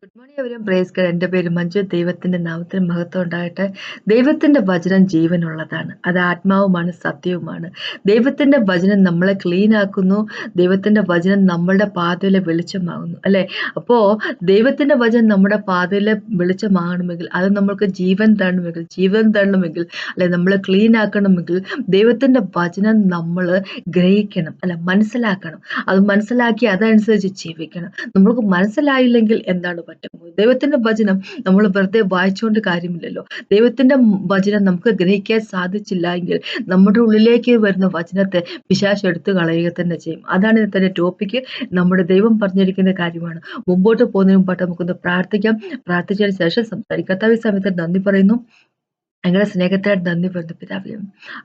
Good morning everyone. Praise God. എൻ്റെ പേര് മഞ്ജു. ദൈവത്തിൻ്റെ നാമത്തിന് മഹത്വം ഉണ്ടാകട്ടെ. ദൈവത്തിൻ്റെ വചനം ജീവനുള്ളതാണ്. അത് ആത്മാവുമാണ്, സത്യവുമാണ്. ദൈവത്തിൻ്റെ വചനം നമ്മളെ ക്ലീൻ ആക്കുന്നു. ദൈവത്തിൻ്റെ വചനം നമ്മളുടെ പാതയിലെ വെളിച്ചമാകുന്നു, അല്ലേ? അപ്പോൾ ദൈവത്തിൻ്റെ വചനം നമ്മുടെ പാതയിലെ വെളിച്ചമാകണമെങ്കിൽ, അത് നമ്മൾക്ക് ജീവൻ തരണമെങ്കിൽ അല്ലെ, നമ്മളെ ക്ലീൻ ആക്കണമെങ്കിൽ ദൈവത്തിൻ്റെ വചനം നമ്മൾ ഗ്രഹിക്കണം, അല്ല, മനസ്സിലാക്കണം. അത് മനസ്സിലാക്കി അതനുസരിച്ച് ജീവിക്കണം. നമ്മൾക്ക് മനസ്സിലായില്ലെങ്കിൽ എന്താണ് പറ്റുന്നത്? ദൈവത്തിന്റെ വചനം നമ്മൾ വെറുതെ വായിച്ചുകൊണ്ട് കാര്യമില്ലല്ലോ. ദൈവത്തിന്റെ വചനം നമുക്ക് ഗ്രഹിക്കാൻ സാധിച്ചില്ല എങ്കിൽ നമ്മുടെ ഉള്ളിലേക്ക് വരുന്ന വചനത്തെ പിശാച് എടുത്തു കളയുക തന്നെ ചെയ്യും. അതാണ് ഇന്നത്തെ ടോപ്പിക്ക്. നമ്മുടെ ദൈവം പറഞ്ഞിരിക്കുന്ന കാര്യമാണ്. മുമ്പോട്ട് പോകുന്നതിന് മുമ്പായിട്ട് നമുക്കൊന്ന് പ്രാർത്ഥിക്കാം. പ്രാർത്ഥിച്ചതിന് ശേഷം സംസാരിക്കാം. കർത്താവേ, സമയത്ത് നന്ദി പറയുന്നു. അങ്ങയുടെ സ്നേഹത്തിനായിട്ട് നന്ദി പറയുന്നു പിതാവേ.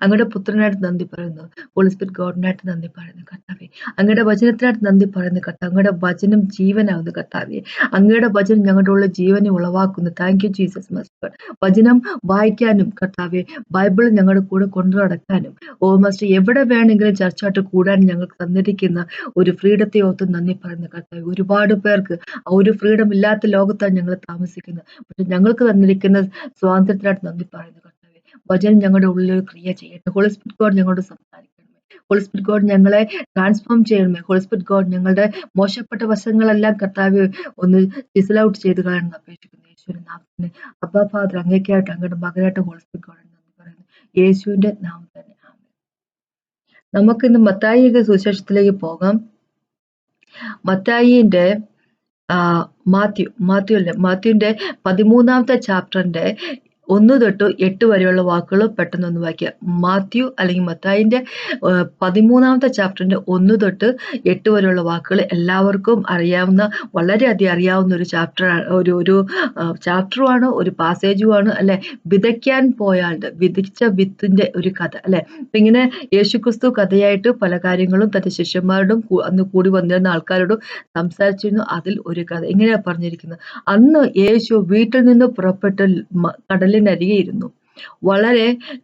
അങ്ങയുടെ പുത്രനായിട്ട് നന്ദി പറയുന്നു. ഹോളി സ്പിരിറ്റ് ഗോഡിനായിട്ട് നന്ദി പറയുന്നു കർത്താവേ. അങ്ങയുടെ വചനത്തിനായിട്ട് നന്ദി പറയുന്നു കർത്താവ്. അങ്ങയുടെ വചനം ജീവനാകുന്നു കർത്താവേ. അങ്ങയുടെ വചനം ഞങ്ങളുടെ ഉള്ള ജീവനെ ഉളവാക്കുന്നു. Thank you Jesus master. വചനം വായിക്കാനും കർത്താവേ, ബൈബിൾ ഞങ്ങളുടെ കൂടെ കൊണ്ടു നടക്കാനും, ഓ മാസ്റ്റർ, എവിടെ വേണമെങ്കിലും ചർച്ചയായിട്ട് കൂടാൻ ഞങ്ങൾക്ക് തന്നിരിക്കുന്ന ഒരു ഫ്രീഡത്തെ ഓർത്ത് നന്ദി പറയുന്നു കർത്താവേ. ഒരുപാട് പേർക്ക് ആ ഒരു ഫ്രീഡം ഇല്ലാത്ത ലോകത്താണ് ഞങ്ങൾ താമസിക്കുന്നത്. പക്ഷെ ഞങ്ങൾക്ക് തന്നിരിക്കുന്ന സ്വാതന്ത്ര്യത്തിനായിട്ട് നന്ദി പറയുന്നു കർത്താവേ. വചനം ഞങ്ങളുടെ ഉള്ളിൽ ഒരു ക്രിയ ചെയ്യട്ടെ. ഹോളി സ്പിരിറ്റ് ഗോഡ് ഞങ്ങളോട് സംസാരിക്കണമേ. ഹോളി സ്പിരിറ്റ് ഗോഡ് ഞങ്ങളെ ട്രാൻസ്ഫോം ചെയ്യണമേ. ഹോളി സ്പിരിറ്റ് ഗോഡ് ഞങ്ങളുടെ മോശപ്പെട്ട വശങ്ങളെല്ലാം കർത്താവ് ഒന്ന് ചിസൽ ഔട്ട് ചെയ്ത് കളയണം അപേക്ഷിക്കുന്നു യേശുവിന്റെ നാമത്തിന്. അബ്ബാ ഫാദർ, അങ്ങേക്കായിട്ട് അങ്ങയുടെ മകനായിട്ട് ഹോളി സ്പിരിറ്റ് ഗോഡ് നന്ദി പറയുന്നു യേശുവിന്റെ നാമം തന്നെ. ആമേൻ. നമുക്കിന്ന് മത്തായിയുടെ സുവിശേഷത്തിലേക്ക് പോകാം. മത്തായിന്റെ മാത്യുവിന്റെ 13ാമത്തെ ചാപ്റ്ററിന്റെ 1 തൊട്ട് 8 വരെയുള്ള വാക്കുകൾ പെട്ടെന്നൊന്ന് വായിക്കുക. മാത്യു അല്ലെങ്കിൽ മത്തായിന്റെ 13ാമത്തെ ചാപ്റ്ററിന്റെ 1 തൊട്ട് 8 വരെയുള്ള വാക്കുകൾ എല്ലാവർക്കും അറിയാവുന്ന, വളരെയധികം അറിയാവുന്ന ഒരു ചാപ്റ്ററുമാണ്, ഒരു പാസേജുമാണ്, അല്ലെ? വിതയ്ക്കാൻ പോയാളുടെ വിധിച്ച വിത്തിന്റെ ഒരു കഥ, അല്ലെ? അപ്പൊ ഇങ്ങനെ യേശുക്രിസ്തു കഥയായിട്ട് പല കാര്യങ്ങളും തന്റെ ശിഷ്യന്മാരോടും അന്ന് കൂടി വന്നിരുന്ന ആൾക്കാരോടും സംസാരിച്ചിരുന്നു. അതിൽ ഒരു കഥ ഇങ്ങനെയാ പറഞ്ഞിരിക്കുന്നത്. അന്ന് യേശു വീട്ടിൽ നിന്ന് പുറപ്പെട്ട്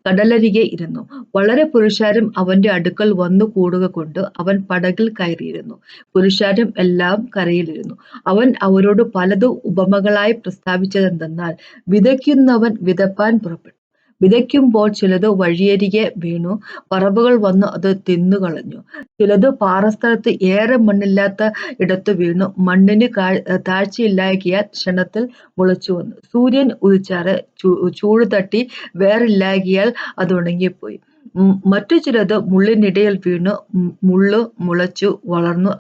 കടലരികെ ഇരുന്നു. വളരെ പുരുഷാരം അവന്റെ അടുക്കൽ വന്നു കൂടുക കൊണ്ട് അവൻ പടകിൽ കയറിയിരുന്നു. പുരുഷാരം എല്ലാം കരയിലിരുന്നു. അവൻ അവരോട് പലതും ഉപമകളായി പ്രസ്താവിച്ചതെന്തെന്നാൽ, വിതയ്ക്കുന്നവൻ വിതപ്പാൻ പുറപ്പെട്ടു. വിതയ്ക്കുമ്പോൾ ചിലത് വഴിയരികെ വീണു, പറവകൾ വന്നു അത് തിന്നുകളഞ്ഞു. ചിലത് പാറസ്ഥലത്ത് ഏറെ മണ്ണില്ലാത്ത ഇടത്ത് വീണു, മണ്ണിന് താഴ്ചയില്ലായകയാൽ ക്ഷണത്തിൽ മുളച്ചു വന്നു. സൂര്യൻ ഉദിച്ചാറ് ചൂട് തട്ടി വേറില്ലായകയാൽ അത് ഉണങ്ങിപ്പോയി. മറ്റു ചിലത് മുള്ളിനിടയിൽ വീണു, മുള്ളു മുളച്ചു വളർന്നു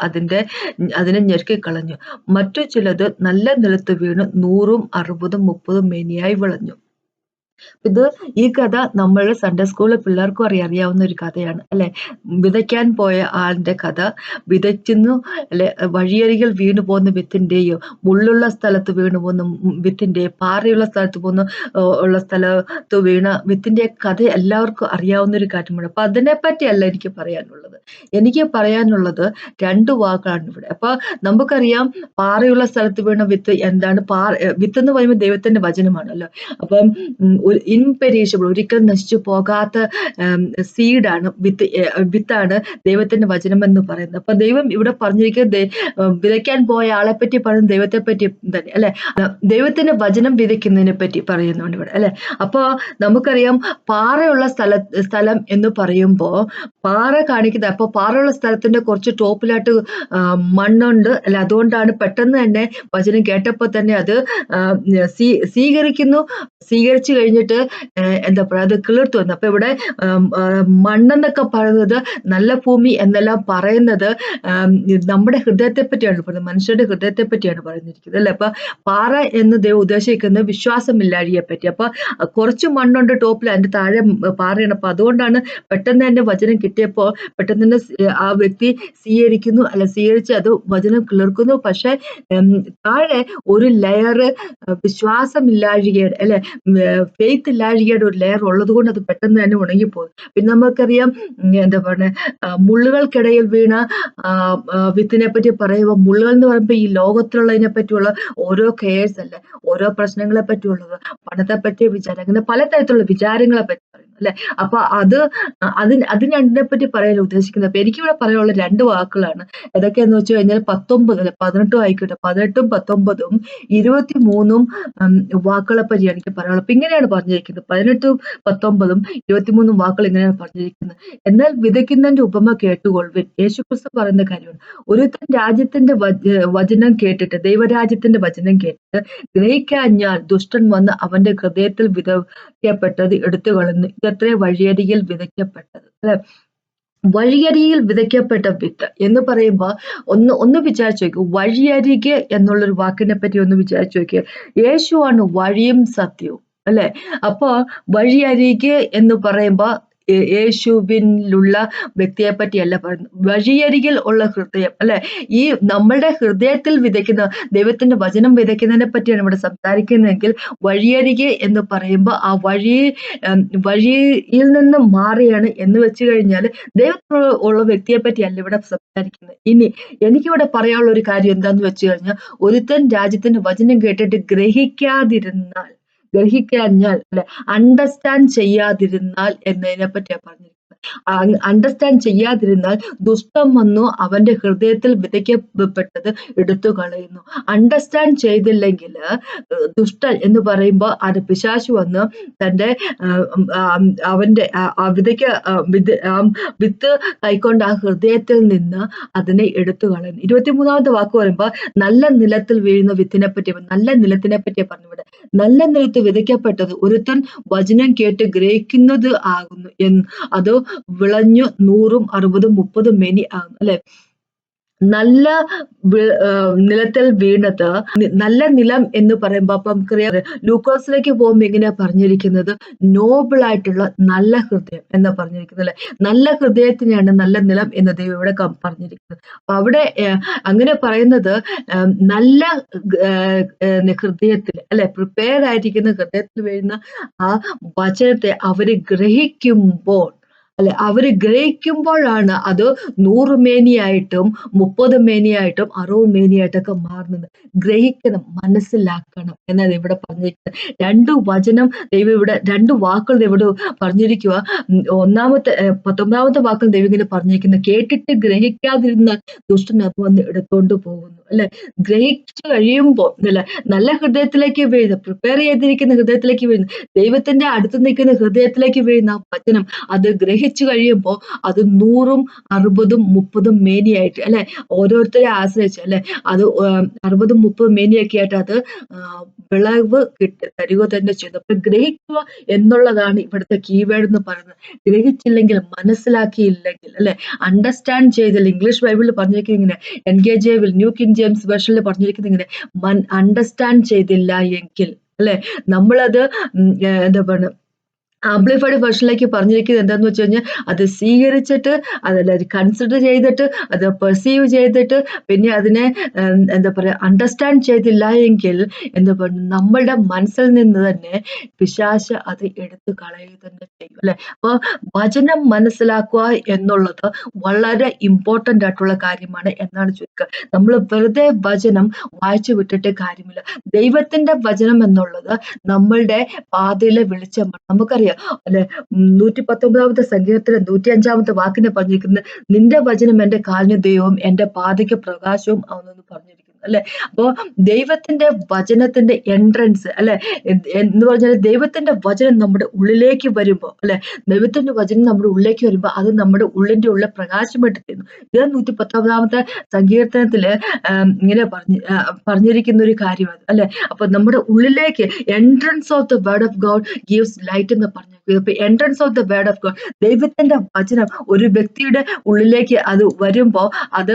അതിനെ ഞെരുക്കിക്കളഞ്ഞു. മറ്റു ചിലത് നല്ല നിലത്ത് വീണു 100, 60, 30 മേനിയായി വിളഞ്ഞു. ഈ കഥ നമ്മൾ സൺഡേ സ്കൂളിലെ പിള്ളേർക്കും അറിയാവുന്ന ഒരു കഥയാണ്, അല്ലെ? വിതയ്ക്കാൻ പോയ ആളിന്റെ കഥ. വിതയ്ക്കുന്നു, അല്ലെ? വഴിയരികിൽ വീണു പോകുന്ന വിത്തിന്റെയോ, മുള്ളുള്ള സ്ഥലത്ത് വീണു പോകുന്ന വിത്തിന്റെയോ, പാറയുള്ള സ്ഥലത്ത് വീണ വിത്തിന്റെ കഥ എല്ലാവർക്കും അറിയാവുന്ന ഒരു കാര്യമാണ്. അപ്പൊ അതിനെപ്പറ്റിയല്ല എനിക്ക് പറയാനുള്ളത്. എനിക്ക് പറയാനുള്ളത് 2 വാക്കാണ് ഇവിടെ. അപ്പൊ നമുക്കറിയാം, പാറയുള്ള സ്ഥലത്ത് വീണ വിത്ത് എന്താണ്? വിത്ത് എന്ന് പറയുമ്പോൾ ദൈവത്തിന്റെ വചനമാണല്ലോ. അപ്പം ഇൻപെരീഷബിൾ, ഒരിക്കലും നശിച്ചു പോകാത്ത സീഡാണ്, വിത്താണ് ദൈവത്തിന്റെ വചനം എന്ന് പറയുന്നത്. അപ്പൊ ദൈവം ഇവിടെ പറഞ്ഞിരിക്കുന്നത്, വിതയ്ക്കാൻ പോയ ആളെ പറ്റി പറയുന്നത് ദൈവത്തെ പറ്റി തന്നെ, അല്ലെ? ദൈവത്തിന്റെ വചനം വിതയ്ക്കുന്നതിനെ പറ്റി പറയുന്നുണ്ട് ഇവിടെ, അല്ലെ? അപ്പൊ നമുക്കറിയാം, പാറയുള്ള സ്ഥലം എന്ന് പറയുമ്പോ പാറ കാണിക്കുന്നത്, അപ്പൊ പാറയുള്ള സ്ഥലത്തിന്റെ കുറച്ച് ടോപ്പിലായിട്ട് മണ്ണുണ്ട്, അല്ലെ? അതുകൊണ്ടാണ് പെട്ടെന്ന് തന്നെ വചനം കേട്ടപ്പോ തന്നെ അത് സ്വീകരിച്ചു കഴിഞ്ഞിട്ട് എന്താ പറയുക, അത് കിളിർത്തു വന്നു. അപ്പൊ ഇവിടെ മണ്ണെന്നൊക്കെ പറയുന്നത്, നല്ല ഭൂമി എന്നെല്ലാം പറയുന്നത് നമ്മുടെ ഹൃദയത്തെ പറ്റിയാണ് പറയുന്നത്, മനുഷ്യരുടെ ഹൃദയത്തെ പറ്റിയാണ് പറഞ്ഞിരിക്കുന്നത്, അല്ലെ? അപ്പൊ പാറ എന്ന് ദൈവം ഉദ്ദേശിക്കുന്നത് വിശ്വാസമില്ലാഴിയെ പറ്റി. അപ്പൊ കുറച്ച് മണ്ണുണ്ട് ടോപ്പിൽ, അതിന്റെ താഴെ പാറയാണ്. അപ്പൊ അതുകൊണ്ടാണ് പെട്ടെന്ന് തന്നെ വചനം കിട്ടിയപ്പോൾ പെട്ടെന്ന് തന്നെ ആ വ്യക്തി സ്വീകരിച്ച് അത് വചനം കിളിർക്കുന്നു. പക്ഷെ താഴെ ഒരു ലെയർ വിശ്വാസമില്ലാഴികയുടെ, അല്ലെ, ഫെയ്ത്ത് ഇല്ലാഴികയുടെ ഒരു ലെയർ ഉള്ളത് കൊണ്ട് അത് പെട്ടെന്ന് തന്നെ ഉണങ്ങിപ്പോകും. പിന്നെ നമുക്കറിയാം, എന്താ പറയുക, മുള്ളുകൾക്കിടയിൽ വീണ വിത്തിനെ പറ്റി പറയുമ്പോൾ, മുള്ളുകൾ എന്ന് പറയുമ്പോൾ ഈ ലോകത്തിലുള്ളതിനെ പറ്റിയുള്ള ഓരോ കെയേഴ്സ്, അല്ലെ, ഓരോ പ്രശ്നങ്ങളെ പറ്റിയുള്ളത്, പണത്തെ പറ്റിയ വിചാരം, അങ്ങനെ പലതരത്തിലുള്ള വിചാരങ്ങളെ പറ്റി പറയുന്നു, അല്ലെ. അപ്പൊ അതിനെ പറ്റി പറയാൻ ഉദ്ദേശിക്കുന്നത്. അപ്പൊ എനിക്കിവിടെ പറയാനുള്ള 2 വാക്കുകളാണ്. ഏതൊക്കെയാന്ന് വെച്ച് കഴിഞ്ഞാൽ 19 അല്ലെ 18 ആയിക്കോട്ടെ, 18ഉം 19ഉം 23ഉം വാക്കുകളെ പറ്റിയാണ് എനിക്ക് പറയാനുള്ളത്. അപ്പൊ ഇങ്ങനെയാണ് പറഞ്ഞിരിക്കുന്നത്. 18ഉം 19ഉം 23ഉം വാക്കുകൾ ഇങ്ങനെയാണ് പറഞ്ഞിരിക്കുന്നത്. എന്നാൽ വിതയ്ക്കുന്നതിന്റെ ഉപമ കേട്ടുകൊള്ളുവിൻ. യേശുക്രിസ്തു പറയുന്ന കാര്യമാണ്. ഒരുത്തൻ രാജ്യത്തിന്റെ വചനം കേട്ടിട്ട്, ദൈവരാജ്യത്തിന്റെ വചനം കേട്ടിട്ട് ഗ്രഹിക്കാഞ്ഞാൽ ദുഷ്ടൻ വന്ന് അവന്റെ ഹൃദയത്തിൽ വിതയ്ക്കപ്പെട്ടത് എടുത്തു കളയുന്നു. ഇതത്രേ വഴിയരികിൽ വിതയ്ക്കപ്പെട്ടത് അല്ലെ. വഴിയരികിൽ വിതയ്ക്കപ്പെട്ട വിത്ത് എന്ന് പറയുമ്പോ ഒന്ന് വിചാരിച്ചു നോക്കൂ. വഴിയരികെ എന്നുള്ളൊരു വാക്കിനെ പറ്റി ഒന്ന് വിചാരിച്ചു നോക്കിയേ. യേശുവാണ് വഴിയും സത്യവും അല്ലെ. അപ്പൊ വഴിയരികെ എന്ന് പറയുമ്പോ യേശുവിലുള്ള വ്യക്തിയെ പറ്റിയല്ല പറയുന്നത്. വഴിയരികിൽ ഉള്ള ഹൃദയം അല്ലെ. ഈ നമ്മളുടെ ഹൃദയത്തിൽ വിതയ്ക്കുന്ന ദൈവത്തിന്റെ വചനം വിതയ്ക്കുന്നതിനെ പറ്റിയാണ് ഇവിടെ സംസാരിക്കുന്നതെങ്കിൽ, വഴിയരികെ എന്ന് പറയുമ്പോൾ ആ വഴിയിൽ നിന്ന് മാറിയാണ് എന്ന് വെച്ച് കഴിഞ്ഞാൽ ദൈവത്തിനുള്ള ഉള്ള വ്യക്തിയെ പറ്റിയല്ല ഇവിടെ സംസാരിക്കുന്നത്. ഇനി എനിക്കിവിടെ പറയാനുള്ള ഒരു കാര്യം എന്താന്ന് വെച്ച് കഴിഞ്ഞാൽ, ഒരുത്തൻ രാജ്യത്തിന്റെ വചനം കേട്ടിട്ട് ഗ്രഹിക്കാഞ്ഞാൽ അല്ലെ, അണ്ടർസ്റ്റാൻഡ് ചെയ്യാതിരുന്നാൽ എന്നതിനെ പറ്റിയാ പറഞ്ഞിരിക്കുന്നത്. അണ്ടർസ്റ്റാൻഡ് ചെയ്യാതിരുന്നാൽ ദുഷ്ടം വന്നു അവന്റെ ഹൃദയത്തിൽ വിതയ്ക്കപ്പെട്ടത് എടുത്തു കളയുന്നു. അണ്ടർസ്റ്റാൻഡ് ചെയ്തില്ലെങ്കിൽ ദുഷ്ടൻ എന്ന് പറയുമ്പോൾ അത് പിശാച് വന്ന് തന്റെ അവന്റെ വിത്ത് കൈക്കൊണ്ട് ആ ഹൃദയത്തിൽ നിന്ന് അതിനെ എടുത്തു കളയുന്നു. 23ാമത്തെ വാക്ക് പറയുമ്പോ നല്ല നിലത്തിൽ വീഴുന്ന വിത്തിനെ പറ്റി, നല്ല നിലത്തിനെ പറ്റിയാ പറഞ്ഞുവിടെ. നല്ല നിലത്ത് വിതയ്ക്കപ്പെട്ടത് ഒരുത്തൻ വചനം കേട്ട് ഗ്രഹിക്കുന്നത് ആകുന്നു അത് വിളഞ്ഞു 100ഉം 60ഉം 30ഉം മേനി ആകുന്നു അല്ലെ. നല്ല നിലത്തിൽ വീണത്, നല്ല നിലം എന്ന് പറയുമ്പോ അപ്പം ലൂക്കോസിലേക്ക് പോകുമ്പോ എങ്ങനെയാ പറഞ്ഞിരിക്കുന്നത്? നോബിൾ ആയിട്ടുള്ള നല്ല ഹൃദയം എന്നാ പറഞ്ഞിരിക്കുന്നത് അല്ലെ. നല്ല ഹൃദയത്തിനെയാണ് നല്ല നിലം എന്ന് ദൈവം ഇവിടെ പറഞ്ഞിരിക്കുന്നത്. അപ്പൊ അവിടെ അങ്ങനെ പറയുന്നത് നല്ല ഹൃദയത്തിൽ അല്ലെ, പ്രിപ്പയർഡ് ആയിരിക്കുന്ന ഹൃദയത്തിൽ വീഴുന്ന ആ വചനത്തെ അവര് ഗ്രഹിക്കുമ്പോൾ അല്ലെ, അവര് ഗ്രഹിക്കുമ്പോഴാണ് അത് 100 മേനിയായിട്ടും 30 മേനിയായിട്ടും 60 മേനിയായിട്ടൊക്കെ മാറുന്നത്. ഗ്രഹിക്കണം, മനസ്സിലാക്കണം എന്നാണ് ഇവിടെ പറഞ്ഞിരിക്കുന്നത്. 2 വചനം ദൈവം ഇവിടെ 2 വാക്കുകൾ ഇവിടെ പറഞ്ഞിരിക്കുക. 19ാമത്തെ വാക്കിൽ ദൈവം ഇങ്ങനെ പറഞ്ഞിരിക്കുന്നത്, കേട്ടിട്ട് ഗ്രഹിക്കാതിരുന്നാൽ ദുഷ്ടൻ അത് വന്ന് എടുത്തോണ്ട് പോകുന്നു അല്ലെ. ഗ്രഹിച്ചു കഴിയുമ്പോൾ അല്ലെ, നല്ല ഹൃദയത്തിലേക്ക് വീഴുന്ന, പ്രിപ്പയർ ചെയ്തിരിക്കുന്ന ഹൃദയത്തിലേക്ക് വീഴുന്ന, ദൈവത്തിന്റെ അടുത്ത് നിൽക്കുന്ന ഹൃദയത്തിലേക്ക് വീഴുന്ന വചനം അത് ഗ്രഹിച്ചു കഴിയുമ്പോൾ അത് 100ഉം 60ഉം 30ഉം മേനിയായിട്ട് അല്ലെ, ഓരോരുത്തരെ ആശ്രയിച്ച് അല്ലെ, അത് 60ഉം 30ഉം മേനിയൊക്കെ ആയിട്ട് അത് വിളവ് തരിക തന്നെ ചെയ്തു. അപ്പൊ ഗ്രഹിക്കുക എന്നുള്ളതാണ് ഇവിടുത്തെ കീവേഡ് എന്ന് പറയുന്നത്. ഗ്രഹിച്ചില്ലെങ്കിൽ, മനസ്സിലാക്കിയില്ലെങ്കിൽ അല്ലെ, അണ്ടർസ്റ്റാൻഡ് ചെയ്തില്ല. ഇംഗ്ലീഷ് ബൈബിളിൽ പറഞ്ഞിരിക്കുന്നത് ഇങ്ങനെ, NKJV ന്യൂ കിങ് ജെയിംസ് വേർഷനിൽ പറഞ്ഞിരിക്കുന്നത് ഇങ്ങനെ, അണ്ടർസ്റ്റാൻഡ് ചെയ്തില്ല എങ്കിൽ അല്ലെ, നമ്മളത് എന്താ പറയുക, ആംപ്ലിഫൈഡ് വേർഷനിലേക്ക് പറഞ്ഞിരിക്കുന്നത് എന്താന്ന് വെച്ച് കഴിഞ്ഞാൽ, അത് സ്വീകരിച്ചിട്ട്, അതെല്ലാവരും കൺസിഡർ ചെയ്തിട്ട്, അത് പെർസീവ് ചെയ്തിട്ട്, പിന്നെ അതിനെ എന്താ പറയാ, അണ്ടർസ്റ്റാൻഡ് ചെയ്തില്ല എങ്കിൽ എന്താ പറയുക, നമ്മളുടെ മനസ്സിൽ നിന്ന് തന്നെ പിശാച് അത് എടുത്തു കളയുക തന്നെ ചെയ്യും അല്ലെ. അപ്പൊ വചനം മനസ്സിലാക്കുക എന്നുള്ളത് വളരെ ഇമ്പോർട്ടന്റ് ആയിട്ടുള്ള കാര്യമാണ് എന്നാണ് ചുരുക്കം. നമ്മൾ വെറുതെ വചനം വായിച്ചു വിട്ടിട്ട് കാര്യമില്ല. ദൈവത്തിന്റെ വചനം എന്നുള്ളത് നമ്മളുടെ പാതയിലെ വെളിച്ചമാണ്. നമുക്കറിയാം അല്ലെ, 119ാമത്തെ സങ്കീർത്തനം 105ാമത്തെ വാക്കിനെ പറഞ്ഞിരിക്കുന്നത്, നിന്റെ വചനം എന്റെ കാലിന് ദൈവവും എന്റെ പാതയ്ക്ക് പ്രകാശവും ആവുന്നെന്ന് പറഞ്ഞിരിക്കുന്നു അല്ലെ. അപ്പോ ദൈവത്തിന്റെ വചനത്തിന്റെ എൻട്രൻസ് അല്ലെ എന്ന് പറഞ്ഞാൽ, ദൈവത്തിന്റെ വചനം നമ്മുടെ ഉള്ളിലേക്ക് വരുമ്പോ അല്ലെ, ദൈവത്തിന്റെ വചനം നമ്മുടെ ഉള്ളിലേക്ക് വരുമ്പോ അത് നമ്മുടെ ഉള്ളിന്റെ ഉള്ളിൽ പ്രകാശമായിട്ട് തീരുന്നു. ഇത് 119ാമത്തെ സങ്കീർത്തനത്തില് ഇങ്ങനെ പറഞ്ഞിരിക്കുന്ന ഒരു കാര്യമാണ് അല്ലെ. അപ്പൊ നമ്മുടെ ഉള്ളിലേക്ക് entrance of the word of God gives light എന്ന് പറഞ്ഞു. Entrance of the word of God, ദൈവത്തിന്റെ വചനം ഒരു വ്യക്തിയുടെ ഉള്ളിലേക്ക് അത് വരുമ്പോ അത്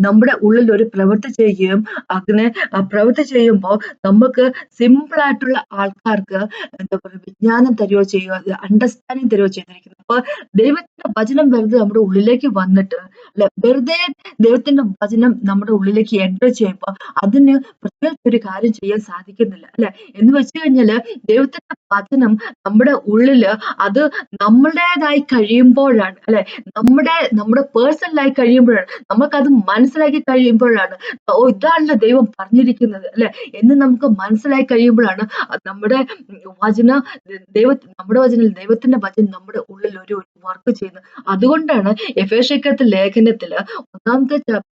നമ്മുടെ ഉള്ളിൽ ഒരു പ്രവൃത്തി ചെയ്യുകയും, അങ്ങനെ പ്രവൃത്തി ചെയ്യുമ്പോൾ നമുക്ക് സിമ്പിൾ ആയിട്ടുള്ള ആൾക്കാർക്ക് എന്താ പറയുക, വിജ്ഞാനം തരുകയോ ചെയ്യുക, അണ്ടർസ്റ്റാൻഡിങ് തരുകയോ ചെയ്തിരിക്കുന്നത്. അപ്പൊ ദൈവത്തിന്റെ വചനം വെറുതെ നമ്മുടെ ഉള്ളിലേക്ക് വന്നിട്ട് അല്ലെ, വെറുതെ ദൈവത്തിന്റെ വചനം നമ്മുടെ ഉള്ളിലേക്ക് എൻറ്റർ ചെയ്യുമ്പോൾ അതിന് പ്രത്യേകിച്ച് ഒരു കാര്യം ചെയ്യാൻ സാധിക്കുന്നില്ല അല്ലെ. എന്ന് വെച്ച് കഴിഞ്ഞാല് ദൈവത്തിന്റെ വചനം നമ്മുടെ ഉള്ളിൽ ഉള്ളില് അത് നമ്മുടേതായി കഴിയുമ്പോഴാണ്, അല്ലെ, നമ്മുടെ പേഴ്സണലായി കഴിയുമ്പോഴാണ്, നമുക്കത് മനസ്സിലാക്കി കഴിയുമ്പോഴാണ്, ഓ ഇതാണല്ലോ ദൈവം പറഞ്ഞിരിക്കുന്നത്, അല്ലെ, എന്ന് നമുക്ക് മനസ്സിലായി കഴിയുമ്പോഴാണ് നമ്മുടെ വചന നമ്മുടെ വചനം, ദൈവത്തിന്റെ വചനം നമ്മുടെ ഉള്ളിൽ ഒരു വർക്ക് ചെയ്യുന്നത്. അതുകൊണ്ടാണ് എഫേസ്യക്കത്ത് ലേഖനത്തില് 1-ാമത്തെ ചാപ്റ്ററില്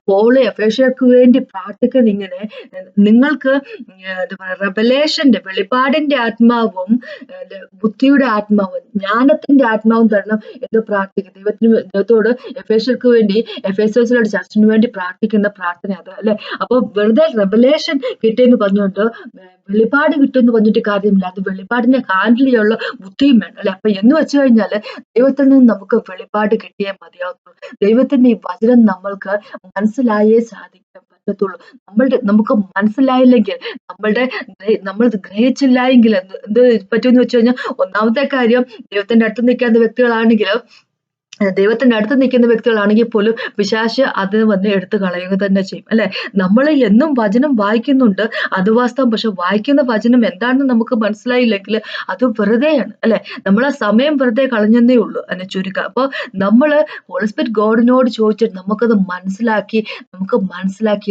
പോള് എഫേസ്യർക്ക് വേണ്ടി പ്രാർത്ഥിക്കുന്നത് ഇങ്ങനെ: നിങ്ങൾക്ക് എന്താ പറയാ, റെവലേഷന്റെ, വെളിപാടിന്റെ ആത്മാവും ബുദ്ധിയുടെ ആത്മാവും ജ്ഞാനത്തിന്റെ ആത്മാവും തരണം എന്ന് പ്രാർത്ഥിക്കും. ദൈവത്തോട് എഫേസ്യർക്ക് വേണ്ടി, എഫേസോസിലുള്ള ചർച്ചിന് വേണ്ടി പ്രാർത്ഥിക്കുന്ന പ്രാർത്ഥന അത്, അല്ലെ. അപ്പൊ വെറുതെ റെവലേഷൻ കിട്ടിയെന്ന് പറഞ്ഞുകൊണ്ട് വെളിപാട് കിട്ടുമെന്ന് പറഞ്ഞിട്ട് കാര്യമില്ല. അത് വെളിപാടിനെ ഹാൻഡിൽ ചെയ്യാനുള്ള ബുദ്ധിയും വേണം, അല്ലെ. അപ്പൊ എന്ന് വെച്ച് കഴിഞ്ഞാല് ദൈവത്തിൽ നിന്ന് നമുക്ക് വെളിപാട് കിട്ടിയേ മതിയാവത്തുള്ളൂ. ദൈവത്തിന്റെ ഈ വചനം നമ്മൾക്ക് മനസ്സിലായേ സാധിക്കാൻ പറ്റത്തുള്ളൂ. നമുക്ക് മനസ്സിലായില്ലെങ്കിൽ, നമ്മൾ ഗ്രഹിച്ചില്ല എങ്കിൽ എന്ത് പറ്റുമെന്ന് വെച്ച് കഴിഞ്ഞാൽ, ഒന്നാമത്തെ കാര്യം, ദൈവത്തിന്റെ അടുത്ത് നിൽക്കുന്ന വ്യക്തികളാണെങ്കിൽ പോലും പിശാച് അത് വന്ന് എടുത്ത് കളയുക തന്നെ ചെയ്യും, അല്ലെ. നമ്മൾ എന്നും വചനം വായിക്കുന്നുണ്ട്, അത് വാസ്തവം. പക്ഷെ വായിക്കുന്ന വചനം എന്താണെന്ന് നമുക്ക് മനസ്സിലായില്ലെങ്കിൽ അത് വെറുതെയാണ്, അല്ലെ. നമ്മളെ സമയം വെറുതെ കളഞ്ഞെന്നേ ഉള്ളൂ, അതിനെ ചുരുക്കം. അപ്പൊ നമ്മള് ഹോളി സ്പിരിറ്റ് ഗോഡിനോട് ചോദിച്ചിട്ട് നമുക്ക് മനസ്സിലാക്കി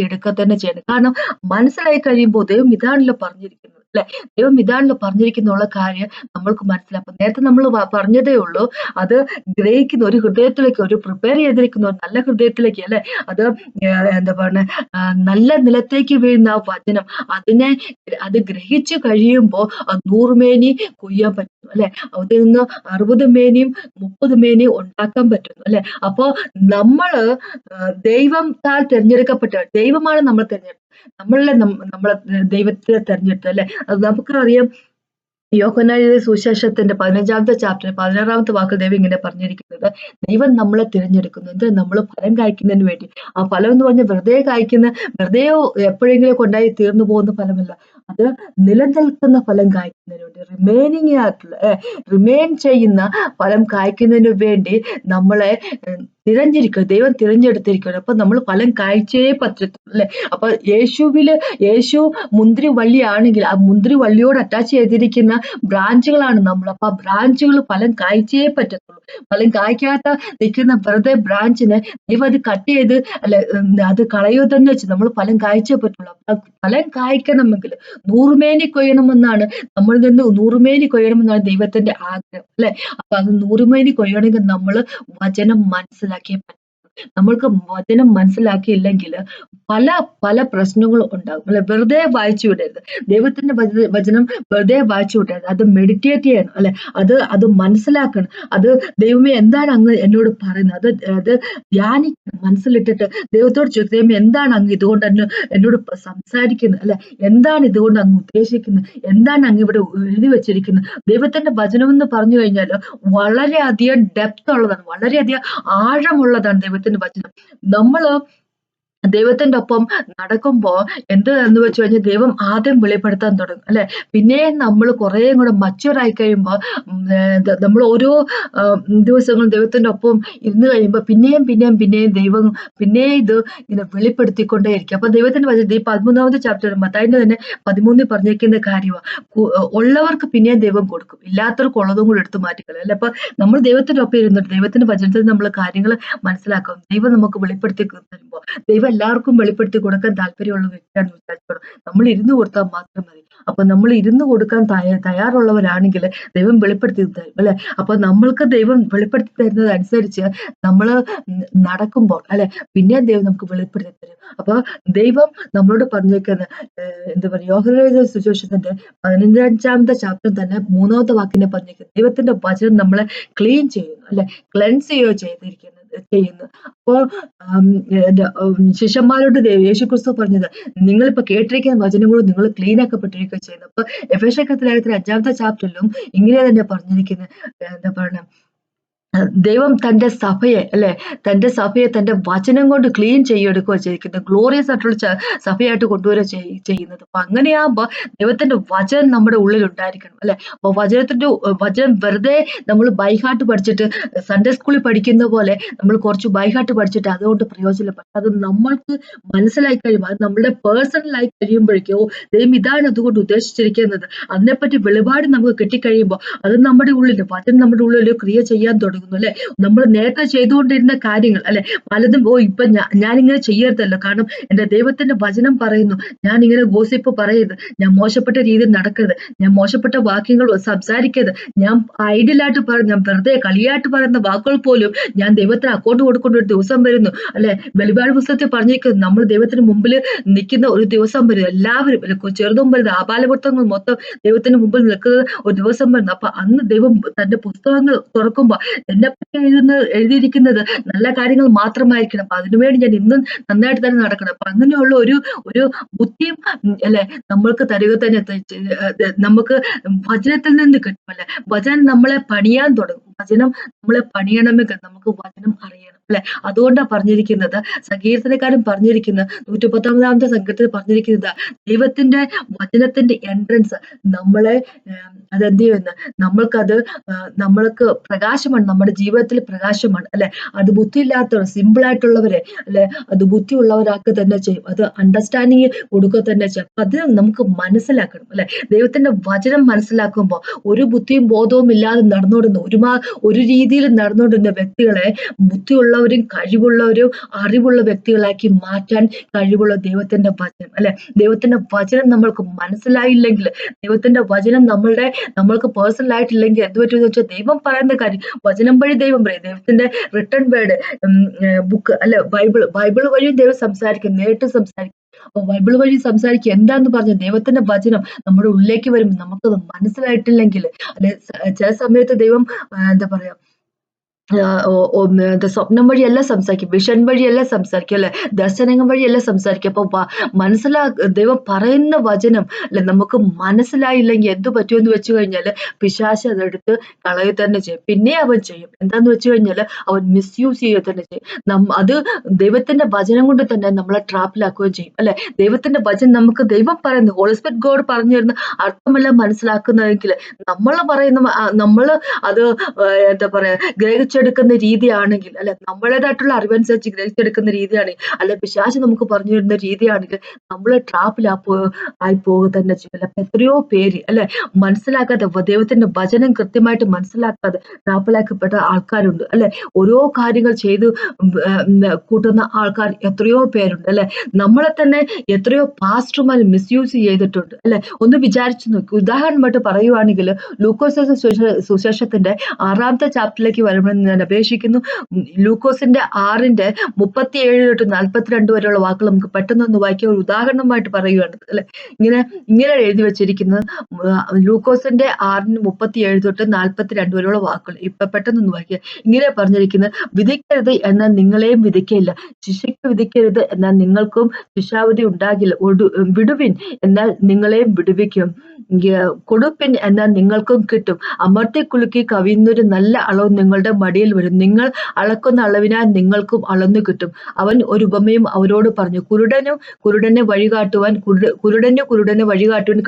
എടുക്കുക തന്നെ ചെയ്യണം. കാരണം മനസ്സിലായി കഴിയുമ്പോൾ ദൈവം ഇതാണല്ലോ പറഞ്ഞിരിക്കുന്നത്, അല്ലെ. ദൈവം ഇതാണല്ലോ പറഞ്ഞിരിക്കുന്നുള്ള കാര്യം നമ്മൾക്ക് മനസ്സിലാക്കും. നേരത്തെ നമ്മൾ പറഞ്ഞതേ ഉള്ളൂ, അത് ഗ്രഹിക്കുന്ന ഒരു ഹൃദയത്തിലേക്ക്, ഒരു പ്രിപ്പയർ ചെയ്തിരിക്കുന്ന ഒരു നല്ല ഹൃദയത്തിലേക്ക്, അല്ലെ, അത് എന്താ പറയുക, നല്ല നിലത്തേക്ക് വീഴുന്ന ആ വചനം, അത് ഗ്രഹിച്ചു കഴിയുമ്പോൾ 100 മേനി കൊയ്യാൻ പറ്റും, അല്ലെ. അതിൽ നിന്ന് 60 മേനിയും 30 മേനിയും ഉണ്ടാക്കാൻ പറ്റുന്നു, അല്ലെ. അപ്പോ നമ്മള് ദൈവത്താൽ തിരഞ്ഞെടുക്കപ്പെട്ട, ദൈവമാണ് നമ്മൾ തിരഞ്ഞെടുത്തത്, നമ്മളെ ദൈവത്തെ തെരഞ്ഞെടുത്തത്, അല്ലെ. അത് നമുക്കറിയാം. യോഹന്നാൻ എഴുതിയ സുവിശേഷത്തിന്റെ 15-ാമത്തെ ചാപ്റ്റർ 16-ാമത്തെ വാക്കിൽ ദൈവം ഇങ്ങനെ പറഞ്ഞിരിക്കുന്നത്: ദൈവം നമ്മളെ തിരഞ്ഞെടുക്കുന്നു, എന്ത്, നമ്മൾ ഫലം കായ്ക്കുന്നതിന് വേണ്ടി. ആ ഫലം എന്ന് പറഞ്ഞാൽ വെറുതെയോ എപ്പോഴെങ്കിലും കൊണ്ടായി തീർന്നു പോകുന്ന ഫലമല്ല, അത് നിലനിൽക്കുന്ന ഫലം കായ്ക്കുന്നതിന് വേണ്ടി, റിമെയിൻ ചെയ്യുന്ന ഫലം കായ്ക്കുന്നതിന് വേണ്ടി നമ്മളെ ദൈവം തിരഞ്ഞെടുത്തിരിക്കുകയാണ്. അപ്പൊ നമ്മൾ ഫലം കായ്ച്ചേ പറ്റത്തുള്ളൂ, അല്ലെ. അപ്പൊ യേശു മുന്തിരി വള്ളിയാണെങ്കിൽ, ആ മുന്തിരി വള്ളിയോട് അറ്റാച്ച് ചെയ്തിരിക്കുന്ന ബ്രാഞ്ചുകളാണ് നമ്മൾ. അപ്പൊ ആ ബ്രാഞ്ചുകൾ ഫലം കായ്ച്ചേ പറ്റത്തുള്ളൂ. ഫലം കായ്ക്കാത്ത നിൽക്കുന്ന വെറുതെ ബ്രാഞ്ചിനെ ദൈവം അത് കട്ട് ചെയ്ത്, അല്ലെ, അത് കളയുക തന്നെ വെച്ച് നമ്മൾ ഫലം കായ്ച്ചേ പറ്റുള്ളൂ. അപ്പൊ ഫലം കായ്ക്കണമെങ്കിൽ 100 മേനി കൊയ്യണമെന്നാണ്, നമ്മളിൽ നിന്ന് 100 മേനി കൊയ്യണമെന്നാണ് ദൈവത്തിന്റെ ആഗ്രഹം, അല്ലെ. അപ്പൊ അത് 100 മേനി കൊയ്യണമെങ്കിൽ നമ്മൾ വചനം മനസ്സിലാക്കിയേ പറ്റും. നമ്മൾക്ക് വചനം മനസ്സിലാക്കിയില്ലെങ്കിൽ പല പല പ്രശ്നങ്ങളും ഉണ്ടാകും, അല്ലെ. വെറുതെ വായിച്ചു വിടരുത്, ദൈവത്തിന്റെ വചനം വെറുതെ വായിച്ചു വിടരുത്. അത് മെഡിറ്റേറ്റ് ചെയ്യണം, അല്ലെ. അത് മനസ്സിലാക്കണം. അത് ദൈവമേ എന്താണ് അങ്ങ് എന്നോട് പറയുന്നത്, അത് ധ്യാനിക്കണം. മനസ്സിലിട്ടിട്ട് ദൈവത്തോട് ചോദിക്കും: ദൈവമേ എന്താണ് അങ്ങ് ഇതുകൊണ്ട് എന്നോട് സംസാരിക്കുന്നത്, അല്ലെ. എന്താണ് ഇതുകൊണ്ട് അങ്ങ് ഉദ്ദേശിക്കുന്നത്, എന്താണ് അങ്ങ് ഇവിടെ എഴുതി വെച്ചിരിക്കുന്നത്. ദൈവത്തിന്റെ വചനം എന്ന് പറഞ്ഞു കഴിഞ്ഞാൽ വളരെയധികം ഡെപ്ത് ഉള്ളതാണ്, വളരെയധികം ആഴമുള്ളതാണ് ദൈവത്തിന്റെ വചനം. നമ്മള് ദൈവത്തിന്റെ ഒപ്പം നടക്കുമ്പോ എന്ത് എന്ന് വെച്ച് കഴിഞ്ഞാൽ ദൈവം ആദ്യം വെളിപ്പെടുത്താൻ തുടങ്ങും, അല്ലെ. പിന്നെ നമ്മൾ കുറേയും കൂടെ മച്യൂർ ആയി കഴിയുമ്പോൾ, നമ്മൾ ഓരോ ദിവസങ്ങളും ദൈവത്തിന്റെ ഒപ്പം ഇരുന്ന് കഴിയുമ്പോൾ പിന്നെയും ദൈവം ഇത് ഇങ്ങനെ വെളിപ്പെടുത്തിക്കൊണ്ടേയിരിക്കും. അപ്പൊ ദൈവത്തിന്റെ വചനം ഈ 13-ാമത്തെ ചാപ്റ്റർ മത്തായിന്റെ തന്നെ 13 പറഞ്ഞിരിക്കുന്ന കാര്യമാണ്. ഉള്ളവർക്ക് പിന്നെയും ദൈവം കൊടുക്കും, ഇല്ലാത്തവർക്ക് ഉള്ളതും കൂടെ എടുത്ത് മാറ്റിക്കളയും, അല്ലെ. അപ്പൊ നമ്മൾ ദൈവത്തിന്റെ ഒപ്പം ഇരുന്നിട്ട് ദൈവത്തിന്റെ വചനത്തിൽ നമ്മൾ കാര്യങ്ങൾ മനസ്സിലാക്കും. ദൈവം നമുക്ക് വെളിപ്പെടുത്തി തരുമ്പോൾ, ദൈവം എല്ലാവർക്കും വെളിപ്പെടുത്തി കൊടുക്കാൻ താല്പര്യമുള്ള വ്യക്തിയാണെന്ന് വിചാരിച്ചോളൂ. നമ്മൾ ഇരുന്ന് കൊടുത്താൽ മാത്രം മതി. അപ്പൊ നമ്മൾ ഇരുന്ന് കൊടുക്കാൻ തയ്യാറുള്ളവരാണെങ്കിൽ ദൈവം വെളിപ്പെടുത്തി തരും, അല്ലെ. അപ്പൊ നമ്മൾക്ക് ദൈവം വെളിപ്പെടുത്തി തരുന്നത് അനുസരിച്ച് നമ്മൾ നടക്കുമ്പോൾ, അല്ലെ, പിന്നെ ദൈവം നമുക്ക് വെളിപ്പെടുത്തി തരും. അപ്പൊ ദൈവം നമ്മളോട് പറഞ്ഞേക്കുന്ന എന്താ പറയുക, യോഹന്നാൻ സുവിശേഷത്തിന്റെ 15-ാമത്തെ ചാപ്റ്റർ തന്നെ 3-ാമത്തെ വാക്കിനെ പറഞ്ഞേക്കുന്നത്, ദൈവത്തിന്റെ വചനം നമ്മളെ ക്ലീൻ ചെയ്യുന്നു, അല്ലെ, ക്ലെൻസ് ചെയ്യുന്നു. അപ്പോ ശിഷ്യന്മാരോട് യേശുക്രിസ്തു പറഞ്ഞത്, നിങ്ങളിപ്പോ കേട്ടിരിക്കുന്ന വചനങ്ങളും നിങ്ങൾ ക്ലീൻ ആക്കപ്പെട്ടിരിക്കുക ചെയ്യുന്നു. അപ്പൊ എഫേസ്യക്കത്ത് ലേഖനത്തിലെ 5-ാമത്തെ ചാപ്റ്ററിലും ഇങ്ങനെ തന്നെ പറഞ്ഞിരിക്കുന്നത്, എന്താ പറയുക, ദൈവം തന്റെ സഭയെ അല്ലെ, തന്റെ സഭയെ തന്റെ വചനം കൊണ്ട് ക്ലീൻ ചെയ്യെടുക്കുക ചെയ്യിക്കുന്നത്, ഗ്ലോറിയസ് ആയിട്ടുള്ള സഭയായിട്ട് കൊണ്ടുവരിക ചെയ്യുന്നത്. അപ്പൊ അങ്ങനെയാകുമ്പോ ദൈവത്തിന്റെ വചനം നമ്മുടെ ഉള്ളിൽ ഉണ്ടായിരിക്കണം അല്ലെ. അപ്പൊ വചനം വെറുതെ നമ്മൾ ബൈഹാർട്ട് പഠിച്ചിട്ട്, സൺഡേ സ്കൂളിൽ പഠിക്കുന്ന പോലെ നമ്മൾ കുറച്ച് ബൈഹാർട്ട് പഠിച്ചിട്ട് അതുകൊണ്ട് പ്രയോജനമില്ല. അത് നമ്മൾക്ക് മനസ്സിലായി കഴിയുമ്പോൾ, അത് നമ്മുടെ പേഴ്സണലായി കഴിയുമ്പോഴേക്കും, ഓ ദൈവം ഇതാണ് അതുകൊണ്ട് ഉദ്ദേശിച്ചിരിക്കുന്നത്, അതിനെപ്പറ്റി വെളിപാട് നമുക്ക് കിട്ടിക്കഴിയുമ്പോൾ അത് നമ്മുടെ ഉള്ളിൽ, വചനം നമ്മുടെ ഉള്ളിൽ ക്രിയ ചെയ്യാൻ തുടങ്ങുന്നു അല്ലെ. നമ്മൾ നേരത്തെ ചെയ്തുകൊണ്ടിരുന്ന കാര്യങ്ങൾ അല്ലെ, പലതും ഇപ്പൊ ഞാനിങ്ങനെ ചെയ്യരുതല്ലോ, കാരണം എന്റെ ദൈവത്തിന്റെ വചനം പറയുന്നു ഞാൻ ഇങ്ങനെ ഗോസിപ്പ് പറയരുത്, ഞാൻ മോശപ്പെട്ട രീതിയിൽ നടക്കരുത്, ഞാൻ മോശപ്പെട്ട വാക്യങ്ങൾ സംസാരിക്കരുത്, ഞാൻ ഐഡിയലായിട്ട് ഞാൻ വെറുതെ കളിയായിട്ട് പറയുന്ന വാക്കുകൾ പോലും ഞാൻ ദൈവത്തിന് അക്കൗണ്ട് കൊടുക്കേണ്ട ഒരു ദിവസം വരുന്നു അല്ലെ. വെളിപാട് പുസ്തകത്തിൽ പറഞ്ഞിരിക്കുന്നു, നമ്മൾ ദൈവത്തിന് മുമ്പിൽ നിൽക്കുന്ന ഒരു ദിവസം വരും. എല്ലാവരും ചെറുതും വലുത് ആപാലവൃത്തങ്ങൾ മൊത്തം ദൈവത്തിന് മുമ്പിൽ നിൽക്കുന്ന ഒരു ദിവസം വരുന്നു. അപ്പൊ അന്ന് ദൈവം തന്റെ പുസ്തകങ്ങൾ തുറക്കുമ്പോ എന്നെപ്പറ്റി എഴുതിയിരിക്കുന്നത് നല്ല കാര്യങ്ങൾ മാത്രമായിരിക്കണം. അപ്പൊ അതിനുവേണ്ടി ഞാൻ ഇന്നും നന്നായിട്ട് തന്നെ നടക്കണം. അപ്പൊ അങ്ങനെയുള്ള ഒരു ബുദ്ധിയും അല്ലെ നമ്മൾക്ക് തരിക തന്നെ നമുക്ക് വചനത്തിൽ നിന്ന് കിട്ടും അല്ലെ. വചനം നമ്മളെ പണിയാൻ തുടങ്ങും. വചനം നമ്മളെ പണിയണമെങ്കിൽ നമുക്ക് വചനം അറിയണം അല്ലെ. അതുകൊണ്ടാണ് പറഞ്ഞിരിക്കുന്നത്, സങ്കീർത്തനക്കാരൻ പറഞ്ഞിരിക്കുന്നത് 119 സങ്കീർത്തനത്തിൽ പറഞ്ഞിരിക്കുന്നത്, ദൈവത്തിന്റെ വചനത്തിന്റെ എൻട്രൻസ് നമ്മളെ അതെന്ത് ചെയ്യുന്നു, നമ്മൾക്കത് നമ്മൾക്ക് പ്രകാശമാണ്, നമ്മുടെ ജീവിതത്തിൽ പ്രകാശമാണ് അല്ലെ. അത് ബുദ്ധിയില്ലാത്തവർ, സിമ്പിൾ ആയിട്ടുള്ളവരെ അല്ലെ, അത് ബുദ്ധിയുള്ളവരാക്കുക തന്നെ ചെയ്യും, അത് അണ്ടർസ്റ്റാൻഡിങ് കൊടുക്കുക തന്നെ ചെയ്യും. അത് നമുക്ക് മനസ്സിലാക്കണം അല്ലെ. ദൈവത്തിന്റെ വചനം മനസ്സിലാക്കുമ്പോൾ ഒരു ബുദ്ധിയും ബോധവും ഇല്ലാതെ നടന്നുകൊടുന്ന ഒരു രീതിയിൽ നടന്നുകൊണ്ടിരുന്ന വ്യക്തികളെ ബുദ്ധിയുള്ളവരും കഴിവുള്ളവരും അറിവുള്ള വ്യക്തികളാക്കി മാറ്റാൻ കഴിവുള്ള ദൈവത്തിന്റെ വചനം അല്ലെ. ദൈവത്തിന്റെ വചനം നമ്മൾക്ക് മനസ്സിലായില്ലെങ്കിൽ, ദൈവത്തിന്റെ വചനം നമ്മൾക്ക് പേഴ്സണൽ ആയിട്ടില്ലെങ്കിൽ എന്ത് പറ്റുമെന്ന് വെച്ചാൽ, ദൈവം പറയുന്ന കാര്യം വചനം വഴി ദൈവം പറയും. ദൈവത്തിന്റെ റിട്ടേൺ വേർഡ് ബുക്ക് അല്ലെ, ബൈബിൾ വഴിയും ദൈവം സംസാരിക്കും, നേരിട്ട് സംസാരിക്കും. അപ്പൊ ബൈബിൾ വഴി സംസാരിക്കുക എന്താന്ന് പറഞ്ഞ ദൈവത്തിന്റെ വചനം നമ്മുടെ ഉള്ളിലേക്ക് വരും. നമുക്കത് മനസ്സിലായിട്ടില്ലെങ്കിൽ അല്ലെ, ചില സമയത്ത് ദൈവം എന്താ പറയാ, സ്വപ്നം വഴിയല്ല സംസാരിക്കും, വിഷൻ വഴിയല്ല സംസാരിക്കും അല്ലെ, ദർശനങ്ങൾ വഴിയല്ല സംസാരിക്കും. അപ്പൊ ദൈവം പറയുന്ന വചനം അല്ലെ നമുക്ക് മനസ്സിലായില്ലെങ്കിൽ എന്ത് പറ്റുമെന്ന് വെച്ച് കഴിഞ്ഞാല്, പിശാച് അതെടുത്ത് കളയുക തന്നെ ചെയ്യും. പിന്നെ അവൻ ചെയ്യും എന്താന്ന് വെച്ച് കഴിഞ്ഞാല്, അവൻ മിസ്യൂസ് ചെയ്യുക തന്നെ ചെയ്യും. അത് ദൈവത്തിന്റെ വചനം കൊണ്ട് തന്നെ നമ്മളെ ട്രാപ്പിലാക്കുകയും ചെയ്യും അല്ലെ. ദൈവത്തിന്റെ വചനം നമുക്ക് ദൈവം പറയുന്ന ഹോളി സ്പിരിറ്റ് ഗോഡ് പറഞ്ഞു തരുന്ന അർത്ഥമെല്ലാം മനസ്സിലാക്കുന്നതെങ്കിൽ, നമ്മള് അത് എന്താ പറയാ ഗ്രഹിച്ചെടുക്കുന്ന രീതിയാണെങ്കിൽ അല്ലെ, നമ്മുടേതായിട്ടുള്ള അറിവനുസരിച്ച് ഗ്രഹിച്ചെടുക്കുന്ന രീതിയാണെങ്കിൽ, അല്ലെ പിശാച് നമുക്ക് പറഞ്ഞു തരുന്ന രീതിയാണെങ്കിൽ, നമ്മള് ആയി പോവുക തന്നെ ചെയ്യും. അപ്പൊ എത്രയോ പേര് അല്ലെ മനസ്സിലാക്കാതെ, ദൈവത്തിന്റെ വചനം കൃത്യമായിട്ട് മനസ്സിലാക്കാതെ ട്രാപ്പിലാക്കപ്പെട്ട ആൾക്കാരുണ്ട് അല്ലെ. ഓരോ കാര്യങ്ങൾ ചെയ്ത് കൂട്ടുന്ന ആൾക്കാർ എത്രയോ പേരുണ്ട് അല്ലെ. നമ്മളെ തന്നെ എത്രയോ പാസ്റ്റർമാർ മിസ്യൂസ് ചെയ്തിട്ടുണ്ട് അല്ലെ. ഒന്ന് വിചാരിച്ചു നോക്കി. ഉദാഹരണമായിട്ട് പറയുവാണെങ്കിൽ, ലൂക്കോസ് സുശേഷത്തിന്റെ 6ാമത്തെ ചാപ്റ്ററിലേക്ക് വരുമെന്ന് ഞാൻ അപേക്ഷിക്കുന്നു. ലൂക്കോസിന്റെ 6:37 തൊട്ട് 42 വരെയുള്ള വാക്കുകൾ നമുക്ക് പെട്ടെന്നൊന്ന് വായിക്കാൻ ഒരു ഉദാഹരണമായിട്ട് പറയുകയാണ് അല്ലെ. ഇങ്ങനെ എഴുതി വെച്ചിരിക്കുന്നത്, ലൂക്കോസിന്റെ 6:37 തൊട്ട് 42 വരെയുള്ള വാക്കുകൾ ഇപ്പൊ പെട്ടെന്നൊന്ന് വായിക്കുക. ഇങ്ങനെ പറഞ്ഞിരിക്കുന്നത്, വിധിക്കരുത് എന്നാൽ നിങ്ങളെയും വിധിക്കയില്ല, ശിക്ഷയ്ക്ക് വിധിക്കരുത് എന്നാൽ നിങ്ങൾക്കും ശിക്ഷാവിധി ഉണ്ടാകില്ല, വിടുവിൻ എന്നാൽ നിങ്ങളെയും വിടുവിക്കും, കൊടുപ്പിൻ എന്നാൽ നിങ്ങൾക്കും കിട്ടും, അമർത്തി കുലുക്കി കവിയുന്നൊരു നല്ല അളവ് നിങ്ങളുടെ മടിയിൽ വരും, നിങ്ങൾ അളക്കുന്ന അളവിനാൽ നിങ്ങൾക്കും അളന്നു കിട്ടും. അവൻ ഒരു ഉപമയും അവരോട് പറഞ്ഞു, കുരുടനെ വഴികാട്ടുവാൻ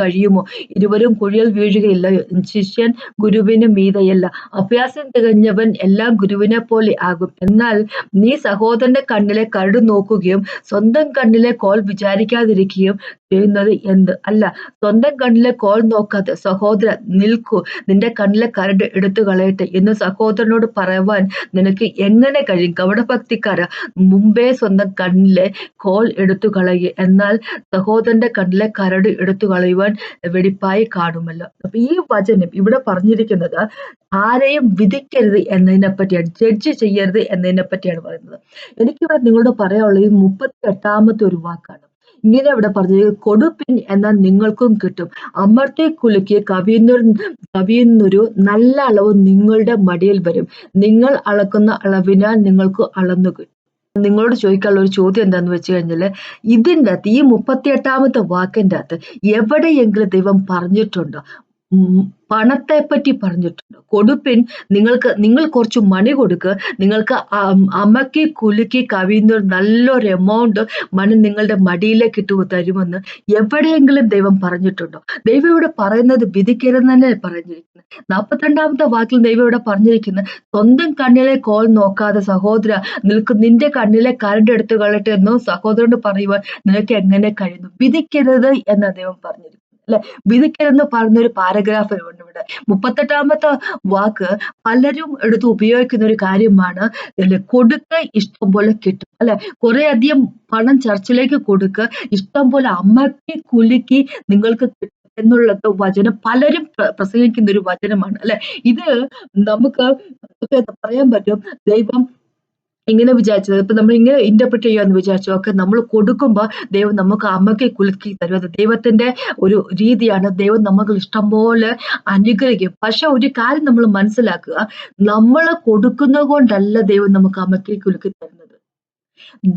കഴിയുമോ? ഇരുവരും കുഴിയിൽ വീഴുകയില്ല. ശിഷ്യൻ ഗുരുവിന് മീതെയല്ല. അഭ്യാസം തികഞ്ഞവൻ എല്ലാം ഗുരുവിനെ പോലെ ആകും. എന്നാൽ നീ സഹോദരന്റെ കണ്ണിലെ കരട് നോക്കുകയും സ്വന്തം കണ്ണിലെ കോൽ വിചാരിക്കാതിരിക്കുകയും ചെയ്യുന്നത് എന്ത്? അല്ല, സ്വന്തം കണ്ണിലെ കോൽ നോക്കാതെ സഹോദര നിൽക്കൂ, നിന്റെ കണ്ണിലെ കരട് എടുത്തു കളയട്ടെ എന്ന് സഹോദരനോട് പറയുവാൻ നിനക്ക് എങ്ങനെ കഴിയും? കപടഭക്തിക്കാര, മുമ്പേ സ്വന്തം കണ്ണിലെ കോൽ എടുത്തു കളയുക, എന്നാൽ സഹോദരന്റെ കണ്ണിലെ കരട് എടുത്തു കളയുവാൻ വെടിപ്പായി കാണുമല്ലോ. അപ്പൊ ഈ വചനം ഇവിടെ പറഞ്ഞിരിക്കുന്നത് ആരെയും വിധിക്കരുത് എന്നതിനെ പറ്റിയാണ്, ജഡ്ജ് ചെയ്യരുത് എന്നതിനെ പറ്റിയാണ് പറയുന്നത്. എനിക്കിവിടെ നിങ്ങളോട് പറയാനുള്ളത് ഈ 38ാമത്തെ ഒരു വാക്കാണ്. ഇങ്ങനെ ഇവിടെ പറഞ്ഞത്, കൊടുപ്പിൻ എന്നാൽ നിങ്ങൾക്കും കിട്ടും, അമർത്തി കുലുക്കി കവിയുന്നൊരു നല്ല അളവ് നിങ്ങളുടെ മടിയിൽ വരും, നിങ്ങൾ അളക്കുന്ന അളവിനാൽ നിങ്ങൾക്ക് അളന്നു കിട്ടും. നിങ്ങളോട് ചോദിക്കാനുള്ള ഒരു ചോദ്യം എന്താന്ന് വെച്ച് കഴിഞ്ഞാല്, ഇതിൻ്റെ അകത്ത് ഈ 38ാമത്തെ വാക്കിന്റെ അകത്ത് എവിടെയെങ്കിലും ദൈവം പറഞ്ഞിട്ടുണ്ടോ ഉം പണത്തെ പറ്റി പറഞ്ഞിട്ടുണ്ട്. കൊടുപ്പിൻ, നിങ്ങൾ കുറച്ച് മണി കൊടുക്ക്. നിങ്ങൾക്ക് അമക്കി കുലുക്കി കവിയുന്ന ഒരു നല്ലൊരു എമൗണ്ട് മണി നിങ്ങളുടെ മടിയിലേക്ക് ഇട്ട് തരുമെന്ന് എവിടെയെങ്കിലും ദൈവം പറഞ്ഞിട്ടുണ്ടോ? ദൈവം ഇവിടെ പറയുന്നത് വിധിക്കരുതെന്നല്ലേ പറഞ്ഞിരിക്കുന്നത്. 42-ാമത്തെ വാക്കിൽ ദൈവം ഇവിടെ പറഞ്ഞിരിക്കുന്നത്, സ്വന്തം കണ്ണിലെ കോൽ നോക്കാതെ സഹോദര നിന്റെ കണ്ണിലെ കരട് എടുത്ത് കളയട്ടെ എന്ന് സഹോദരനോട് പറയുവാൻ നിനക്ക് എങ്ങനെ കഴിയുന്നു? വിധിക്കരുത് എന്നാ ദൈവം പറഞ്ഞിരിക്കുന്നത്. അല്ലെ, വിധിക്കരുതെന്ന് പറയുന്ന ഒരു പാരഗ്രാഫ് ഉണ്ട് ഇവിടെ. 38-ാമത്തെ വാക്ക് പലരും എടുത്ത് ഉപയോഗിക്കുന്ന ഒരു കാര്യമാണ്. അല്ലെ, കൊടുക്ക ഇഷ്ടം പോലെ കിട്ടും. അല്ലെ, കുറെ അധികം പണം ചർച്ചിലേക്ക് കൊടുക്ക, ഇഷ്ടം പോലെ അമക്കി കുലുക്കി നിങ്ങൾക്ക് കിട്ടും എന്നുള്ളത് വചനം പലരും പ്രസംഗിക്കുന്ന ഒരു വചനമാണ്. അല്ലെ, ഇത് നമുക്ക് പറയാൻ പറ്റും. ദൈവം ഇങ്ങനെ വിചാരിച്ചത്, ഇപ്പൊ നമ്മൾ ഇങ്ങനെ ഇന്റർപ്രിറ്റ് ചെയ്യാന്ന് വിചാരിച്ചു. ഒക്കെ നമ്മൾ കൊടുക്കുമ്പോ ദൈവം നമുക്ക് അമ്മയ്ക്ക് കുലുക്കി തരും. അത് ദൈവത്തിന്റെ ഒരു രീതിയാണ്. ദൈവം നമുക്ക് ഇഷ്ടം പോലെ അനുഗ്രഹിക്കും. പക്ഷെ ഒരു കാര്യം നമ്മൾ മനസ്സിലാക്കുക, നമ്മൾ കൊടുക്കുന്നത് കൊണ്ടല്ല ദൈവം നമുക്ക് അമ്മയ്ക്ക് കുലുക്കി തരുന്നത്.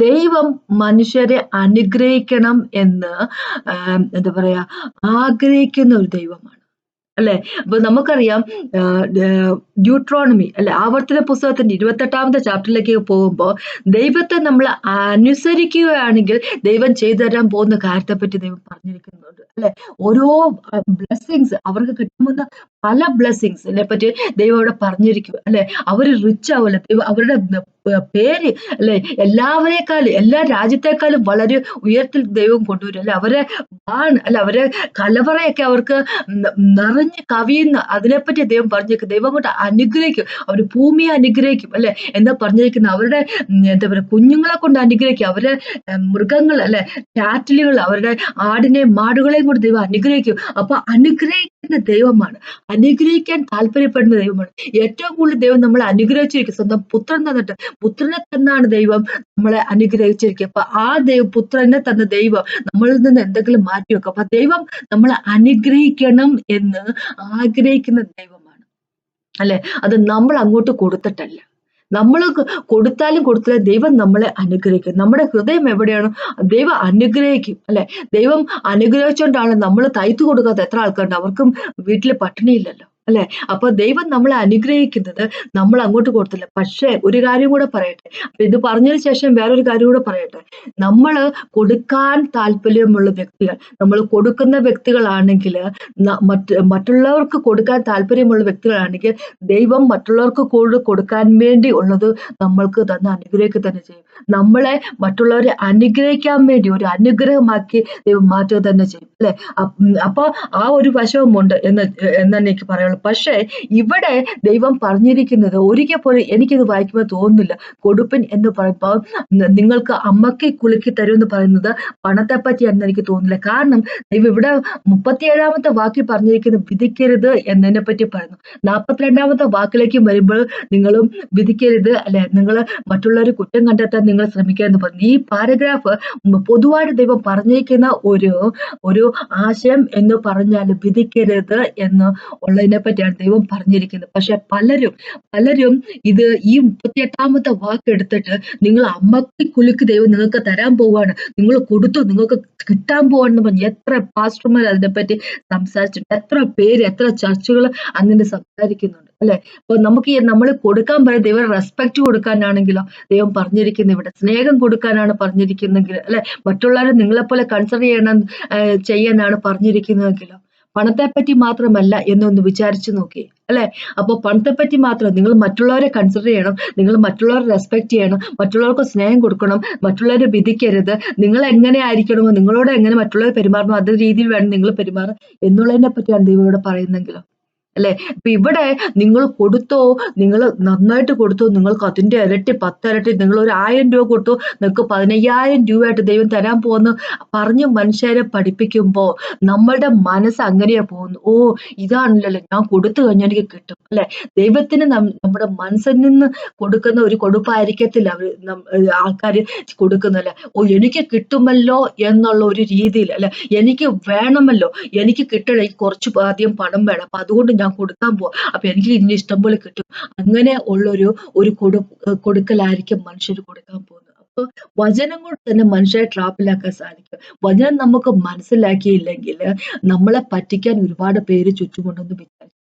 ദൈവം മനുഷ്യരെ അനുഗ്രഹിക്കണം എന്ന് എന്താ പറയാ ആഗ്രഹിക്കുന്ന ഒരു ദൈവമാണ്. അല്ലെ, അപ്പൊ നമുക്കറിയാം ഡ്യൂട്രോണമി അല്ലെ, ആവർത്തന പുസ്തകത്തിന്റെ 28-ാമത്തെ ചാപ്റ്ററിലേക്ക് പോകുമ്പോ ദൈവത്തെ നമ്മൾ അനുസരിക്കുകയാണെങ്കിൽ ദൈവം ചെയ്തു തരാൻ പോകുന്ന കാര്യത്തെ പറ്റി ദൈവം പറഞ്ഞിരിക്കുന്നുണ്ട്. അല്ലെ, ഓരോ ബ്ലെസ്സിങ്സ് അവർക്ക് കിട്ടുമെന്ന പല ബ്ലെസ്സിങ്സിനെ പറ്റി ദൈവം അവിടെ പറഞ്ഞിരിക്കും. അല്ലെ, അവര് റിച്ച് ആവില്ല, ദൈവം അവരുടെ പേര് അല്ലെ എല്ലാവരെക്കാളും എല്ലാ രാജ്യത്തെക്കാളും വളരെ ഉയരത്തിൽ ദൈവം കൊണ്ടുവരും. അല്ലെ, അവരെ അല്ല അവരെ കലവറയൊക്കെ അവർക്ക് നിറഞ്ഞ് കവിയുന്ന അതിനെപ്പറ്റി ദൈവം പറഞ്ഞേക്കും. ദൈവം കൊണ്ട് അനുഗ്രഹിക്കും, അവര് ഭൂമിയെ അനുഗ്രഹിക്കും. അല്ലെ, എന്താ പറഞ്ഞിരിക്കുന്നത്, അവരുടെ എന്താ പറയുക കുഞ്ഞുങ്ങളെ കൊണ്ട് അനുഗ്രഹിക്കും, അവരുടെ മൃഗങ്ങൾ അല്ലെ കാറ്റലുകൾ, അവരുടെ ആടിനെയും മാടുകളെയും കൊണ്ട് ദൈവം അനുഗ്രഹിക്കും. അപ്പൊ അനുഗ്രഹിക്കുന്ന ദൈവമാണ്, അനുഗ്രഹിക്കാൻ താല്പര്യപ്പെടുന്ന ദൈവമാണ്. ഏറ്റവും കൂടുതൽ ദൈവം നമ്മളെ അനുഗ്രഹിച്ചിരിക്കും. സ്വന്തം പുത്രൻ തന്നിട്ട്, പുത്രനെ തന്നാണ് ദൈവം നമ്മളെ അനുഗ്രഹിച്ചിരിക്കുക. അപ്പൊ ആ പുത്രനെ തന്ന ദൈവം നമ്മളിൽ നിന്ന് എന്തെങ്കിലും മാറ്റി വെക്കും. അപ്പൊ ദൈവം നമ്മളെ അനുഗ്രഹിക്കണം എന്ന് ആഗ്രഹിക്കുന്ന ദൈവമാണ്. അല്ലെ, അത് നമ്മൾ അങ്ങോട്ട് കൊടുത്തിട്ടല്ല. നമ്മൾ കൊടുത്താലും കൊടുത്താലും ദൈവം നമ്മളെ അനുഗ്രഹിക്കും. നമ്മുടെ ഹൃദയം എവിടെയാണോ ദൈവം അനുഗ്രഹിക്കും. അല്ലെ, ദൈവം അനുഗ്രഹിച്ചുകൊണ്ടാണ് നമ്മൾ തയ്ത്ത് കൊടുക്കാത്ത എത്ര ആൾക്കാരുണ്ട്, അവർക്കും വീട്ടിൽ പട്ടിണിയില്ലല്ലോ. അല്ലെ, അപ്പൊ ദൈവം നമ്മളെ അനുഗ്രഹിക്കുന്നത് നമ്മൾ അങ്ങോട്ട് കൊടുത്തില്ല. പക്ഷേ ഒരു കാര്യം കൂടെ പറയട്ടെ, ഇത് പറഞ്ഞതിന് ശേഷം വേറൊരു കാര്യം കൂടെ പറയട്ടെ. നമ്മൾ കൊടുക്കാൻ താല്പര്യമുള്ള വ്യക്തികൾ, നമ്മൾ കൊടുക്കുന്ന വ്യക്തികളാണെങ്കിൽ, മറ്റുള്ളവർക്ക് കൊടുക്കാൻ താല്പര്യമുള്ള വ്യക്തികളാണെങ്കിൽ ദൈവം മറ്റുള്ളവർക്ക് കൊടുക്കാൻ വേണ്ടി ഉള്ളത് നമ്മൾക്ക് തന്നെ അനുഗ്രഹിക്കുക തന്നെ ചെയ്യും. നമ്മളെ മറ്റുള്ളവരെ അനുഗ്രഹിക്കാൻ വേണ്ടി ഒരു അനുഗ്രഹമാക്കി ദൈവം മാറ്റുക തന്നെ ചെയ്യും. അല്ലെ, അപ്പൊ ആ ഒരു വശവുമുണ്ട് എന്ന് എനിക്ക് പറയുള്ളൂ. പക്ഷേ ഇവിടെ ദൈവം പറഞ്ഞിരിക്കുന്നത് ഒരിക്കൽ പോലും എനിക്കിത് വായിക്കുമ്പോൾ തോന്നുന്നില്ല, കൊടുപ്പിൻ എന്ന് പറയുമ്പോൾ നിങ്ങൾക്ക് അമ്മയ്ക്ക് കുലുക്കി തരും എന്ന് പറയുന്നത് പണത്തെ പറ്റിയാണെന്ന് എനിക്ക് തോന്നുന്നില്ല. കാരണം ദൈവം ഇവിടെ 37-ാമത്തെ വാക്കിൽ പറഞ്ഞിരിക്കുന്നത് വിധിക്കരുത് എന്നതിനെ പറ്റി പറയുന്നു. 42-ാമത്തെ വാക്കിലേക്ക് വരുമ്പോൾ നിങ്ങളും വിധിക്കരുത്, അല്ലെ, നിങ്ങൾ മറ്റുള്ളവരെ കുറ്റം കണ്ടെത്താൻ നിങ്ങൾ ശ്രമിക്കുക എന്ന് പറഞ്ഞു. ഈ പാരഗ്രാഫ് പൊതുവായിട്ട് ദൈവം പറഞ്ഞിരിക്കുന്ന ഒരു ആശയം എന്ന് പറഞ്ഞാൽ വിധിക്കരുത് എന്ന് ഉള്ളതിനെ പറ്റിയാണ് ദൈവം പറഞ്ഞിരിക്കുന്നത്. പക്ഷെ പലരും ഇത് ഈ 38-ാമത്തെ വാക്ക് എടുത്തിട്ട് നിങ്ങൾ അമ്മയ്ക്ക് കുലുക്ക് ദൈവം നിങ്ങൾക്ക് തരാൻ പോവാണ്, നിങ്ങൾ കൊടുത്തു നിങ്ങൾക്ക് കിട്ടാൻ പോവാണെന്ന് പറഞ്ഞു എത്ര പാസ്റ്റർമാർ അതിനെപ്പറ്റി സംസാരിച്ചിട്ടുണ്ട്, എത്ര പേര് എത്ര ചർച്ചകൾ അങ്ങനെ സംസാരിക്കുന്നുണ്ട്. അല്ലെ, അപ്പൊ നമുക്ക് നമ്മൾ കൊടുക്കാൻ പറയും, ദൈവം റെസ്പെക്ട് കൊടുക്കാനാണെങ്കിലോ ദൈവം പറഞ്ഞിരിക്കുന്നത് ഇവിടെ സ്നേഹം കൊടുക്കാനാണ് പറഞ്ഞിരിക്കുന്നെങ്കിൽ, അല്ലെ, മറ്റുള്ളവരെ നിങ്ങളെപ്പോലെ കൺസിഡർ ചെയ്യാനാണ് പറഞ്ഞിരിക്കുന്നതെങ്കിലോ പണത്തെ പറ്റി മാത്രമല്ല എന്നൊന്ന് വിചാരിച്ചു നോക്കി. അല്ലെ, അപ്പൊ പണത്തെ പറ്റി മാത്രം നിങ്ങൾ മറ്റുള്ളവരെ കൺസിഡർ ചെയ്യണം, നിങ്ങൾ മറ്റുള്ളവരെ റെസ്പെക്ട് ചെയ്യണം, മറ്റുള്ളവർക്ക് സ്നേഹം കൊടുക്കണം, മറ്റുള്ളവരെ വിധിക്കരുത്, നിങ്ങൾ എങ്ങനെ ആയിരിക്കണമോ നിങ്ങളോട് എങ്ങനെ മറ്റുള്ളവർ പെരുമാറണമോ അതേ രീതിയിൽ വേണം നിങ്ങൾ പെരുമാറാൻ എന്നുള്ളതിനെ പറ്റിയാണ് ദൈവം ഇവിടെ പറയുന്നെങ്കിലോ. അല്ലെ, ഇപ്പൊ ഇവിടെ നിങ്ങൾ കൊടുത്തോ, നിങ്ങൾ നന്നായിട്ട് കൊടുത്തോ, നിങ്ങൾക്ക് അതിന്റെ ഇരട്ടി 10 ഇരട്ടി, നിങ്ങൾ ഒരു 1000 രൂപ കൊടുത്തു നിങ്ങൾക്ക് 15,000 രൂപയായിട്ട് ദൈവം തരാൻ പോകുന്നു പറഞ്ഞ് മനുഷ്യരെ പഠിപ്പിക്കുമ്പോ നമ്മളുടെ മനസ്സ് അങ്ങനെയാ പോകുന്നു. ഓ, ഇതാണല്ലോ ഞാൻ കൊടുത്തു കഴിഞ്ഞാൽ എനിക്ക് കിട്ടും. അല്ലെ, ദൈവത്തിന് നമ്മുടെ മനസ്സിൽ നിന്ന് കൊടുക്കുന്ന ഒരു കൊടുപ്പായിരിക്കത്തില്ല ആൾക്കാര് കൊടുക്കുന്നല്ലേ. ഓ, എനിക്ക് കിട്ടുമല്ലോ എന്നുള്ള ഒരു രീതിയിൽ, അല്ലെ, എനിക്ക് വേണമല്ലോ, എനിക്ക് കിട്ടണം, കുറച്ച് അധികം പണം വേണം, അപ്പൊ അതുകൊണ്ട് ഞാൻ കൊടുക്കാൻ പോവാ, അപ്പൊ എനിക്ക് ഇതിന് ഇഷ്ടം പോലെ കിട്ടും, അങ്ങനെ ഉള്ളൊരു കൊടുക്കലായിരിക്കും മനുഷ്യർ കൊടുക്കാൻ പോകുന്നത്. നമുക്ക് വചനം കൊണ്ട് തന്നെ മനുഷ്യരെ ട്രാപ്പിലാക്കാൻ സാധിക്കും. വചനം നമുക്ക് മനസ്സിലാക്കിയില്ലെങ്കിൽ നമ്മളെ പറ്റിക്കാൻ ഒരുപാട് പേര് ചുറ്റുമുണ്ടെന്ന് വിചാരിക്കും.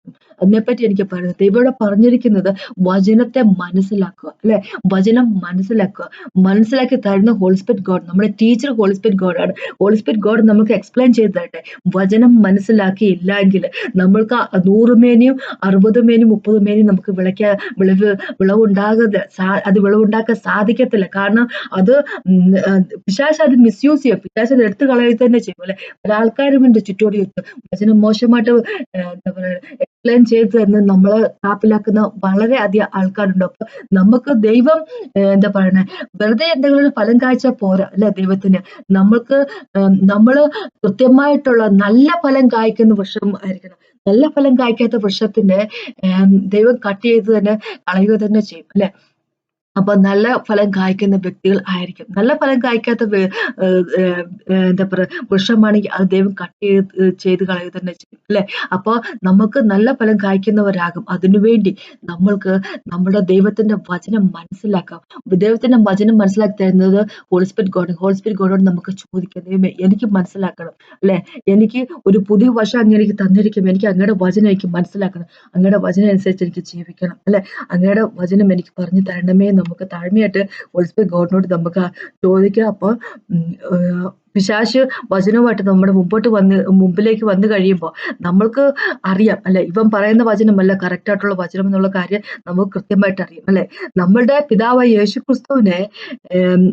അതിനെപ്പറ്റി എനിക്ക് പറയുന്നത്, ദൈവം ഇവിടെ പറഞ്ഞിരിക്കുന്നത് വചനത്തെ മനസ്സിലാക്കുക, അല്ലെ? വചനം മനസ്സിലാക്കുക. മനസ്സിലാക്കി തരുന്ന ഹോളി സ്പിരിറ്റ് ഗോഡ്, നമ്മുടെ ടീച്ചർ ഹോളി സ്പിരിറ്റ് ഗോഡ് ആണ്. ഹോളി സ്പിരിറ്റ് ഗോഡ് നമുക്ക് എക്സ്പ്ലെയിൻ ചെയ്ത് തരട്ടെ. വചനം മനസ്സിലാക്കിയില്ല എങ്കിൽ നമ്മൾക്ക് 100 മേനിയും 60 മേനിയും 30 മേനിയും നമുക്ക് വിളവുണ്ടാകാതെ അത് വിളവുണ്ടാക്കാൻ സാധിക്കത്തില്ല. കാരണം അത് പിശാച് അത് മിസ്യൂസ് ചെയ്യും. പിശാച് അത് എടുത്തു കളയുക തന്നെ ചെയ്യും, അല്ലെ? പല ആൾക്കാരും ഉണ്ട് ചുറ്റോടി വചനം മോശമായിട്ട് എന്താ പറയുക എക്സ്പ്ലെയിൻ ചെയ്ത് തന്നെ നമ്മളെ കാപ്പിലാക്കുന്ന വളരെ അധികം ആൾക്കാരുണ്ട്. അപ്പൊ നമുക്ക് ദൈവം എന്താ പറയണേ, വെറുതെ എന്തെങ്കിലും ഫലം കാഴ്ച പോരാ, അല്ലെ? ദൈവത്തിന് നമ്മൾക്ക് നമ്മള് കൃത്യമായിട്ടുള്ള നല്ല ഫലം കായ്ക്കുന്ന വൃക്ഷം ആയിരിക്കണം. നല്ല ഫലം കായ്ക്കാത്ത വൃക്ഷത്തിന്റെ ദൈവം കട്ട് ചെയ്ത് തന്നെ കളയുക തന്നെ ചെയ്യും, അല്ലെ? അപ്പൊ നല്ല ഫലം കായ്ക്കുന്ന വ്യക്തികൾ ആയിരിക്കും. നല്ല ഫലം കായ്ക്കാത്ത എന്താ പറയുക വൃക്ഷമാണെങ്കിൽ അത് ദൈവം കട്ട് ചെയ്ത് കളയുക തന്നെ ചെയ്യും, അല്ലെ? അപ്പൊ നമുക്ക് നല്ല ഫലം കായ്ക്കുന്നവരാകും. അതിനുവേണ്ടി നമ്മൾക്ക് നമ്മുടെ ദൈവത്തിന്റെ വചനം മനസ്സിലാക്കാം. ദൈവത്തിന്റെ വചനം മനസ്സിലാക്കി തരുന്നത് holy spirit god. Holy spirit ഗോഡോട് നമുക്ക് ചോദിക്കാം, ദൈവമേ എനിക്ക് മനസ്സിലാക്കണം, അല്ലെ? എനിക്ക് ഒരു പുതിയ വർഷം അങ്ങ് എനിക്ക് തന്നിരിക്കും. എനിക്ക് അങ്ങയുടെ വചനം എനിക്ക് മനസ്സിലാക്കണം. അങ്ങയുടെ വചനം അനുസരിച്ച് എനിക്ക് ജീവിക്കണം, അല്ലെ? അങ്ങയുടെ വചനം എനിക്ക് പറഞ്ഞു തരണമേ. നമുക്ക് താഴ്മയായിട്ട് ഹോളി സ്പിരിറ്റ് ഗോഡിനോട് നമുക്ക് ചോദിക്കാം. അപ്പൊ പിശാച് വചനവുമായിട്ട് നമ്മുടെ മുമ്പിലേക്ക് വന്നു കഴിയുമ്പോൾ നമ്മൾക്ക് അറിയാം, അല്ലെ? ഇവൻ പറയുന്ന വചനമല്ല കറക്റ്റ് ആയിട്ടുള്ള വചനം എന്നുള്ള കാര്യം നമുക്ക് കൃത്യമായിട്ട് അറിയാം, അല്ലെ? നമ്മളുടെ പിതാവായ യേശു ക്രിസ്തുവിനെ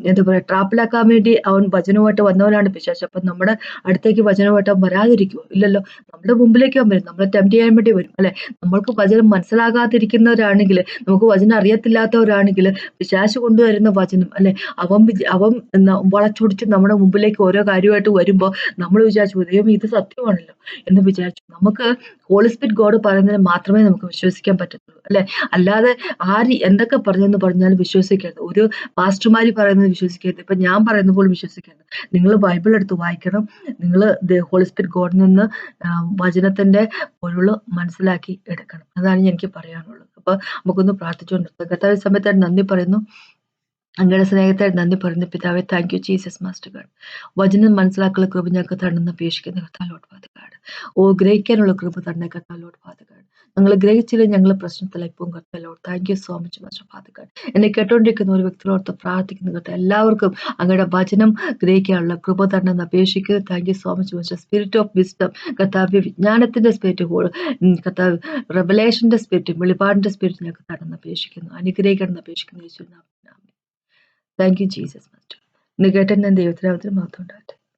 എന്താ പറയുക ട്രാപ്പിലാക്കാൻ വേണ്ടി അവൻ വചനവുമായിട്ട് വന്നവനാണ് പിശാച്. അപ്പൊ നമ്മുടെ അടുത്തേക്ക് വചനമായിട്ട് അവൻ വരാതിരിക്കുമോ? ഇല്ലല്ലോ. നമ്മുടെ മുമ്പിലേക്ക് അവൻ വരും, നമ്മളെ ടെംപ്റ്റ് ചെയ്യാൻ വേണ്ടി വരും, അല്ലെ? നമ്മൾക്ക് വചനം മനസ്സിലാകാതിരിക്കുന്നവരാണെങ്കിൽ, നമുക്ക് വചനം അറിയത്തില്ലാത്തവരാണെങ്കിൽ പിശാച് കൊണ്ടുവരുന്ന വചനം, അല്ലെ? അവൻ വളച്ചൊടിച്ച് നമ്മുടെ മുമ്പിലേക്ക് ഓരോ കാര്യമായിട്ട് വരുമ്പോൾ നമ്മൾ വിചാരിച്ചു, ദൈവം ഇത് സത്യമാണല്ലോ എന്ന് വിചാരിച്ചു. നമുക്ക് ഹോളി സ്പിരിറ്റ് ഗോഡ് പറയുന്നതിന് മാത്രമേ നമുക്ക് വിശ്വസിക്കാൻ പറ്റത്തുള്ളൂ, അല്ലെ? അല്ലാതെ ആര് എന്തൊക്കെ പറഞ്ഞെന്ന് പറഞ്ഞാലും വിശ്വസിക്കരുത്. ഒരു പാസ്റ്റർമാര് പറയുന്നത് വിശ്വസിക്കരുത്. ഇപ്പൊ ഞാൻ പറയുന്ന പോലെ വിശ്വസിക്കരുത്. നിങ്ങൾ ബൈബിൾ എടുത്ത് വായിക്കണം. നിങ്ങൾ ഹോളി സ്പിരിറ്റ് ഗോഡിൽ നിന്ന് വചനത്തിന്റെ പൊരുള് മനസ്സിലാക്കി എടുക്കണം. അതാണ് എനിക്ക് പറയാനുള്ളത്. അപ്പൊ നമുക്കൊന്ന് പ്രാർത്ഥിച്ചുകൊണ്ട് കർത്താവേ സമയത്ത് നന്ദി പറയുന്നു. അങ്ങയുടെ സ്നേഹത്തെ നന്ദി പറയുന്നു പിതാവേ. Thank you Jesus master God. വചനം മനസ്സിലാക്കാനുള്ള കൃപ ഞങ്ങൾക്ക് തരണമെന്ന് അപേക്ഷിക്കുന്ന കർത്താലോട് ഫാദർ ഗാഡ്. ഗ്രഹിക്കാനുള്ള കൃപ തന്നെ കർത്താലോട് ഫാദർ ഗാഡ്. ഞങ്ങൾ ഗ്രഹിച്ചില്ല, ഞങ്ങൾ പ്രശ്നത്തിലായി പോകും കർത്താലോട്. Thank you so much master father god. എന്നെ കേട്ടോണ്ടിരിക്കുന്ന ഒരു വ്യക്തിയോട് പ്രാർത്ഥിക്കുന്ന കർത്താവ് എല്ലാവർക്കും അങ്ങയുടെ വചനം ഗ്രഹിക്കാനുള്ള കൃപ തരണമെന്ന് അപേക്ഷിക്കുന്നു. Thank you so much master. Spirit of wisdom കർത്താവ്, വിജ്ഞാനത്തിന്റെ സ്പിരിറ്റ്, കർത്താവ് റെവലേഷന്റെ സ്പിരിറ്റ്, വെളിപാടിന്റെ സ്പിരിറ്റ് ഞങ്ങൾക്ക് തരണമെന്ന് അപേക്ഷിക്കുന്നു. അനുഗ്രഹിക്കണമെന്ന് അപേക്ഷിക്കുന്നു യേശുവിൻ നാമത്തിൽ. Thank you Jesus master. ഇന്ന് കേട്ട ഞാൻ ദൈവത്തിനാമത്തിൽ മാത്രം ഉണ്ടാകട്ടെ.